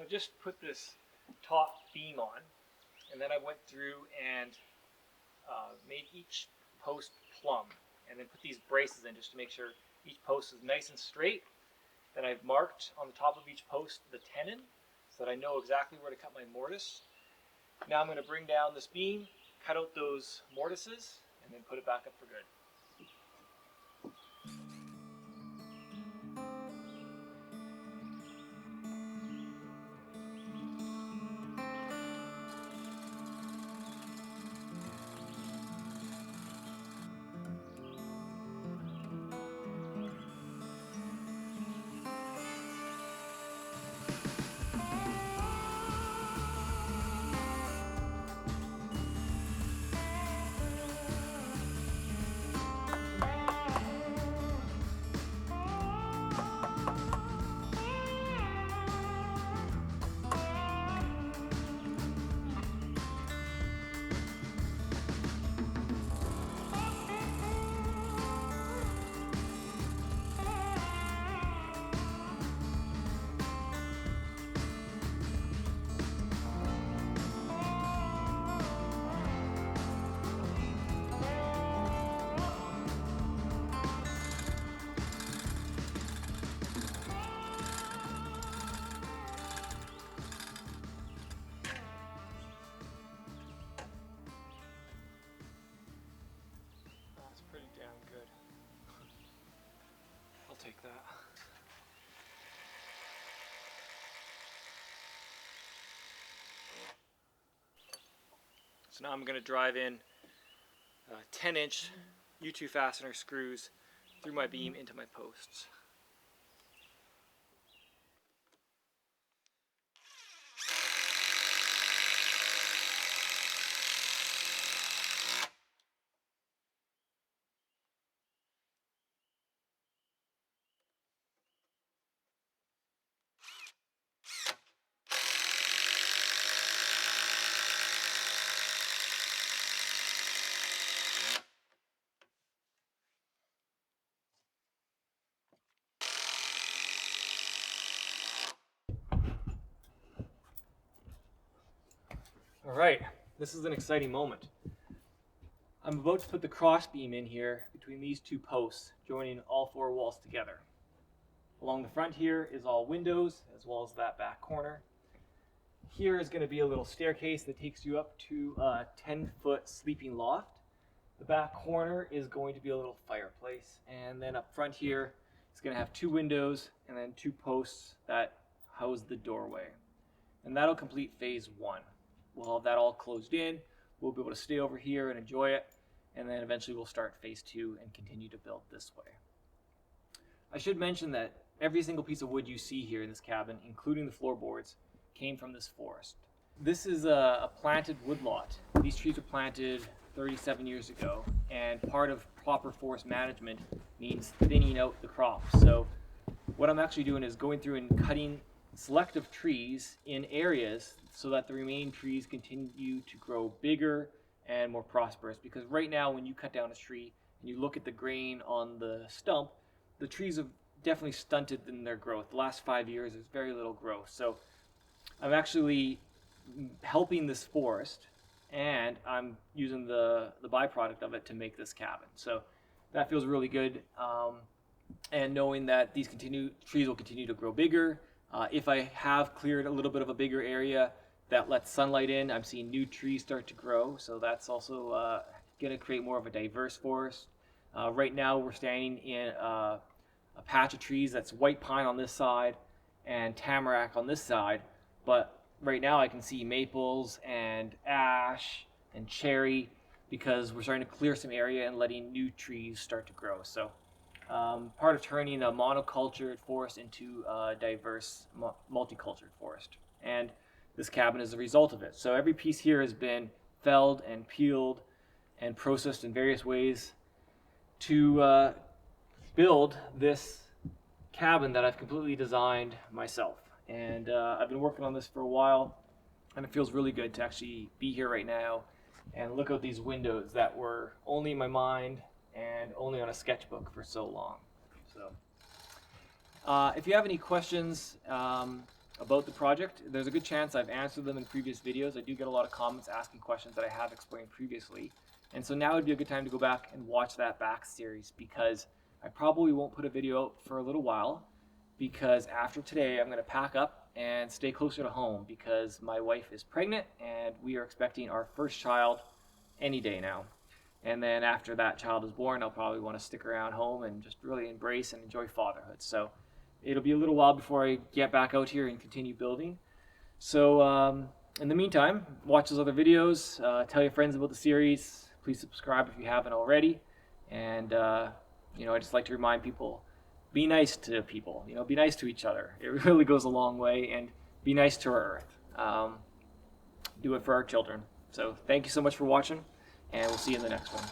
So I just put this top beam on, and then I went through and made each post plumb, and then put these braces in just to make sure each post is nice and straight. Then I've marked on the top of each post the tenon so that I know exactly where to cut my mortise. Now I'm going to bring down this beam, cut out those mortises, and then put it back up for good. Pretty damn good. I'll take that. So now I'm going to drive in 10-inch U2 fastener screws through my beam into my posts. Alright, this is an exciting moment. I'm about to put the cross beam in here between these two posts, joining all four walls together. Along the front here is all windows, as well as that back corner. Here is going to be a little staircase that takes you up to a 10-foot sleeping loft. The back corner is going to be a little fireplace, and then up front here it's going to have two windows and then two posts that house the doorway. And that'll complete phase one. We'll have that all closed in. We'll be able to stay over here and enjoy it, and then eventually we'll start phase two and continue to build this way. I should mention that every single piece of wood you see here in this cabin, including the floorboards, came from this forest. This is a planted woodlot. These trees were planted 37 years ago, and part of proper forest management means thinning out the crops. So what I'm actually doing is going through and cutting selective trees in areas so that the remaining trees continue to grow bigger and more prosperous. Because right now when you cut down a tree and you look at the grain on the stump, the trees have definitely stunted in their growth. The last 5 years there's very little growth. So I'm actually helping this forest, and I'm using the byproduct of it to make this cabin. So that feels really good, and knowing that these trees will continue to grow bigger. If I have cleared a little bit of a bigger area that lets sunlight in, I'm seeing new trees start to grow, so that's also going to create more of a diverse forest. Right now we're standing in a patch of trees that's white pine on this side and tamarack on this side, but right now I can see maples and ash and cherry because we're starting to clear some area and letting new trees start to grow. So part of turning a monocultured forest into a diverse multicultured forest, and this cabin is the result of it. So every piece here has been felled and peeled and processed in various ways to build this cabin that I've completely designed myself. And I've been working on this for a while, and it feels really good to actually be here right now and look out these windows that were only in my mind and only on a sketchbook for so long. So if you have any questions about the project. There's a good chance I've answered them in previous videos. I do get a lot of comments asking questions that I have explained previously. And so now would be a good time to go back and watch that back series, because I probably won't put a video out for a little while, because after today I'm going to pack up and stay closer to home because my wife is pregnant and we are expecting our first child any day now. And then after that child is born, I'll probably want to stick around home and just really embrace and enjoy fatherhood. So it'll be a little while before I get back out here and continue building. So in the meantime, watch those other videos, tell your friends about the series. Please subscribe if you haven't already. And I just like to remind people, be nice to people, be nice to each other. It really goes a long way, and be nice to our earth. Do it for our children. So thank you so much for watching, and we'll see you in the next one.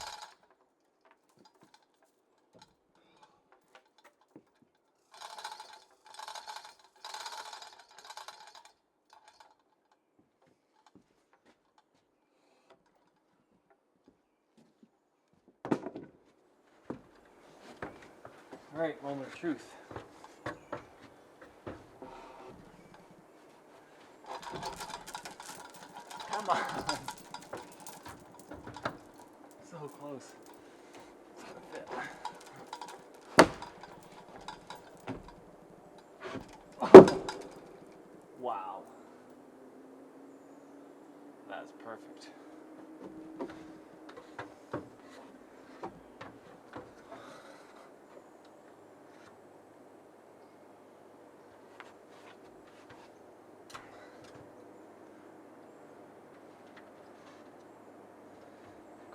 All right, moment of truth. Come on. So close. It's gonna fit. Wow. That's perfect.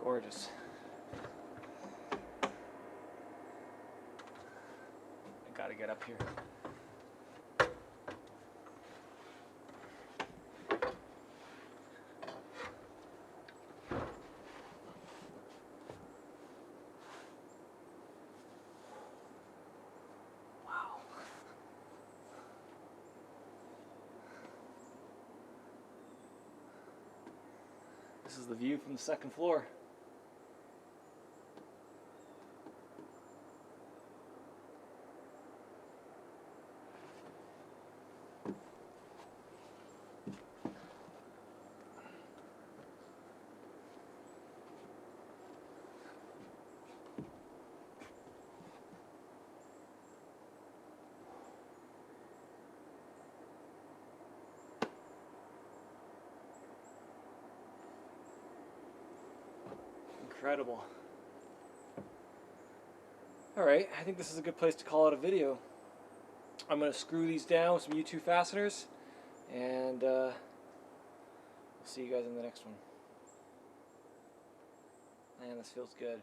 Gorgeous. I gotta get up here. Wow. This is the view from the second floor. Incredible. Alright, I think this is a good place to call it a video. I'm going to screw these down with some U2 fasteners, and we'll see you guys in the next one. Man, this feels good.